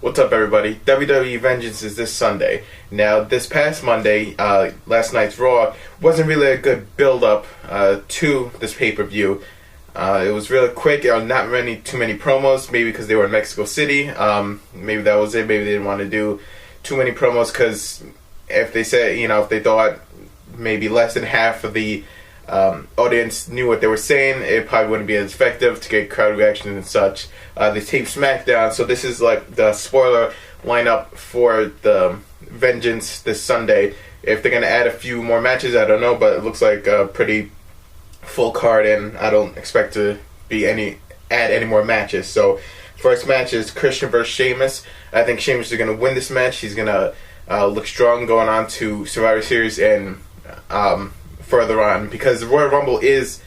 What's up, everybody? WWE Vengeance is this Sunday. Now, this past Monday, last night's Raw wasn't really a good build-up to this pay-per-view. It was really quick. Not too many promos, maybe because they were in Mexico City. Maybe that was it. Maybe they didn't want to do too many promos because if they said, if they thought maybe less than half of the audience knew what they were saying, it probably wouldn't be as effective to get crowd reaction and such. They taped SmackDown, so this is like the spoiler lineup for the Vengeance this Sunday. If they're going to add a few more matches, I don't know, but it looks like a pretty full card, and I don't expect to add any more matches. So first match is Christian versus Sheamus. I think Sheamus is going to win this match. He's going to look strong going on to Survivor Series and further on, because the Royal Rumble is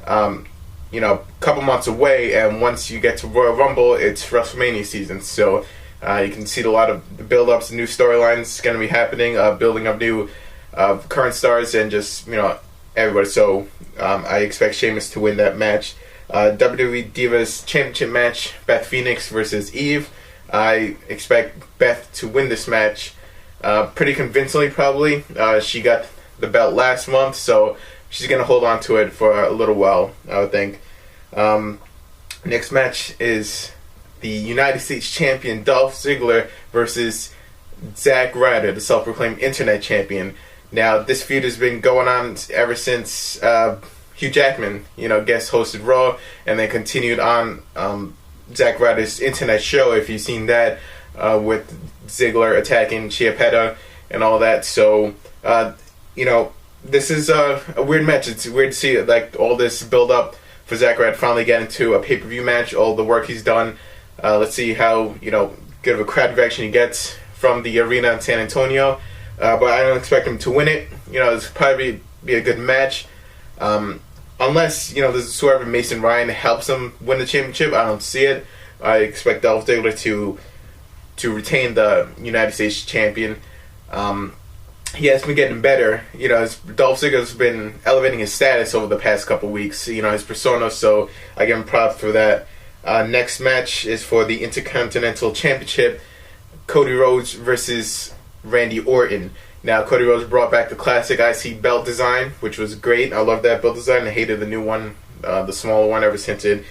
a couple months away, and once you get to Royal Rumble, it's WrestleMania season. So you can see a lot of the build-ups, new storylines going to be happening, building up new current stars, and just everybody. So I expect Sheamus to win that match. WWE Divas Championship match: Beth Phoenix versus Eve. I expect Beth to win this match pretty convincingly, probably. She got the belt last month, so she's going to hold on to it for a little while, I would think. Next match is the United States Champion Dolph Ziggler versus Zack Ryder, the self-proclaimed Internet Champion. Now, this feud has been going on ever since Hugh Jackman, guest hosted Raw, and then continued on Zack Ryder's Internet show, if you've seen that, with Ziggler attacking Chiapetta and all that. So, this is a weird match. It's weird to see all this build up for Zack Ryder finally get into a pay-per-view match, all the work he's done. Let's see how, good of a crowd reaction he gets from the arena in San Antonio. But I don't expect him to win it. It's probably be a good match. Unless, there's whoever Mason Ryan helps him win the championship. I don't see it. I expect Dolph Ziggler to retain the United States champion. He has been getting better. Dolph Ziggler's been elevating his status over the past couple weeks, his persona, so I give him props for that. Next match is for the Intercontinental Championship: Cody Rhodes versus Randy Orton. Now, Cody Rhodes brought back the classic IC belt design, which was great. I love that belt design. I hated the new one, the smaller one, ever since they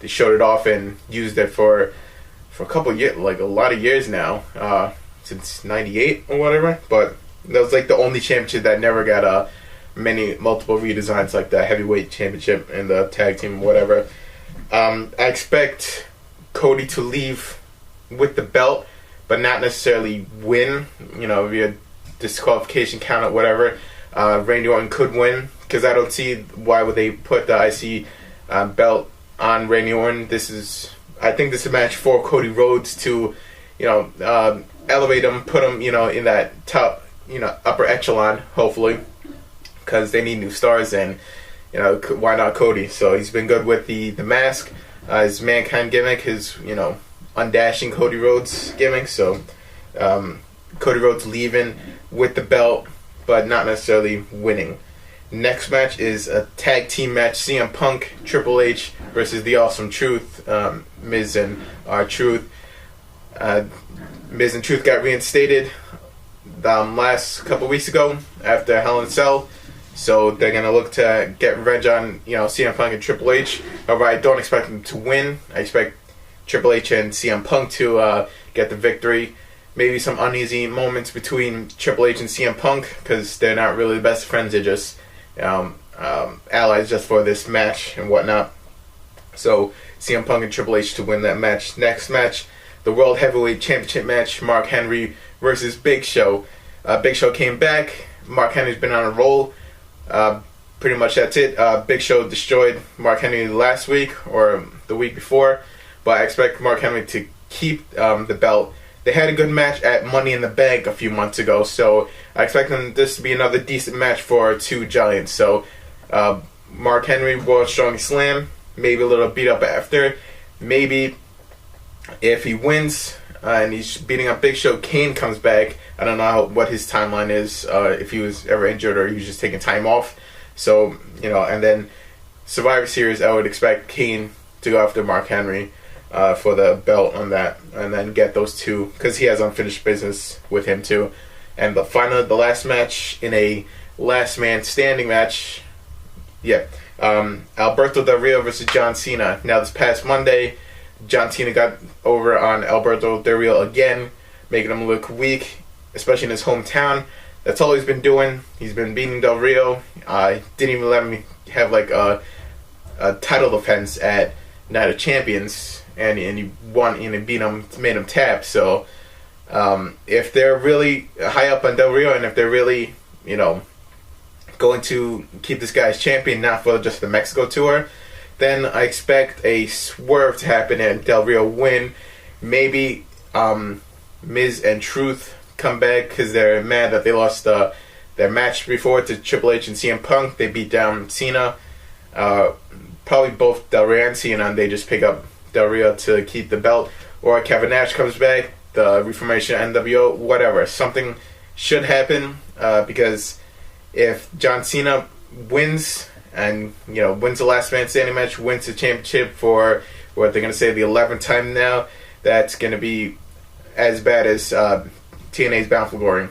showed it off and used it for a couple years, a lot of years now. Since 98 or whatever, but that was the only championship that never got multiple redesigns, like the heavyweight championship and the tag team, whatever. I expect Cody to leave with the belt, but not necessarily win, via disqualification count or whatever. Randy Orton could win, because I don't see why would they put the IC belt on Randy Orton. I think this is a match for Cody Rhodes to, elevate him, put him, in that top, upper echelon, hopefully, because they need new stars, and, why not Cody? So he's been good with the mask, his Mankind gimmick, his, undashing Cody Rhodes gimmick. So Cody Rhodes leaving with the belt, but not necessarily winning. Next match is a tag team match: CM Punk, Triple H versus the Awesome Truth, Miz and R-Truth. Miz and Truth got reinstated last couple weeks ago after Hell in a Cell, so they're going to look to get revenge on CM Punk and Triple H. However, I don't expect them to win. I expect Triple H and CM Punk to get the victory. Maybe some uneasy moments between Triple H and CM Punk, because they're not really the best friends. They're just allies just for this match and whatnot. So CM Punk and Triple H to win that match. Next match, the World Heavyweight Championship match: Mark Henry versus Big Show. Big Show came back. Mark Henry's been on a roll. Pretty much that's it. Big Show destroyed Mark Henry last week or the week before, but I expect Mark Henry to keep the belt. They had a good match at Money in the Bank a few months ago, so I expect this to be another decent match for two giants. So Mark Henry, World's Strongest Slam, maybe a little beat up after. Maybe if he wins and he's beating up Big Show, Kane comes back. I don't know what his timeline is, if he was ever injured or he was just taking time off. So, and then Survivor Series, I would expect Kane to go after Mark Henry. for the belt on that, and then get those two because he has unfinished business with him too. And finally, the last match in a last man standing match. Yeah, Alberto Del Rio versus John Cena. Now this past Monday, John Cena got over on Alberto Del Rio again, making him look weak, especially in his hometown. That's all he's been doing. He's been beating Del Rio. Didn't even let him have like a title defense at Night of Champions, and he won and he beat him, made him tap. So if they're really high up on Del Rio, and if they're really, going to keep this guy as champion, not for just the Mexico tour, then I expect a swerve to happen and Del Rio win. Maybe Miz and Truth come back because they're mad that they lost their match before to Triple H and CM Punk. They beat down Cena. Probably both Del Rio and Cena, and they just pick up Del Rio to keep the belt. Or Kevin Nash comes back, the reformation of NWO, whatever. Something should happen because if John Cena wins and wins the last man standing match, wins the championship for what they're going to say the 11th time now, that's going to be as bad as TNA's Bound for Glory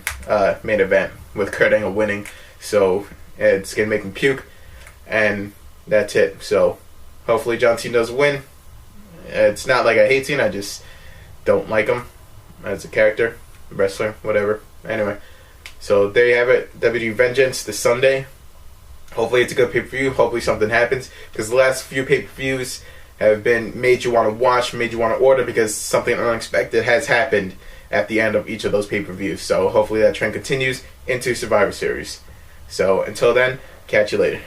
main event with Kurt Angle winning. So it's going to make him puke, and that's it. So hopefully John Cena does win. It's not like I hate Cena, I just don't like him as a character, wrestler, whatever. Anyway, so there you have it. WWE Vengeance this Sunday. Hopefully it's a good pay-per-view. Hopefully something happens, because the last few pay-per-views have been made you want to watch, made you want to order, because something unexpected has happened at the end of each of those pay-per-views. So hopefully that trend continues into Survivor Series. So until then, catch you later.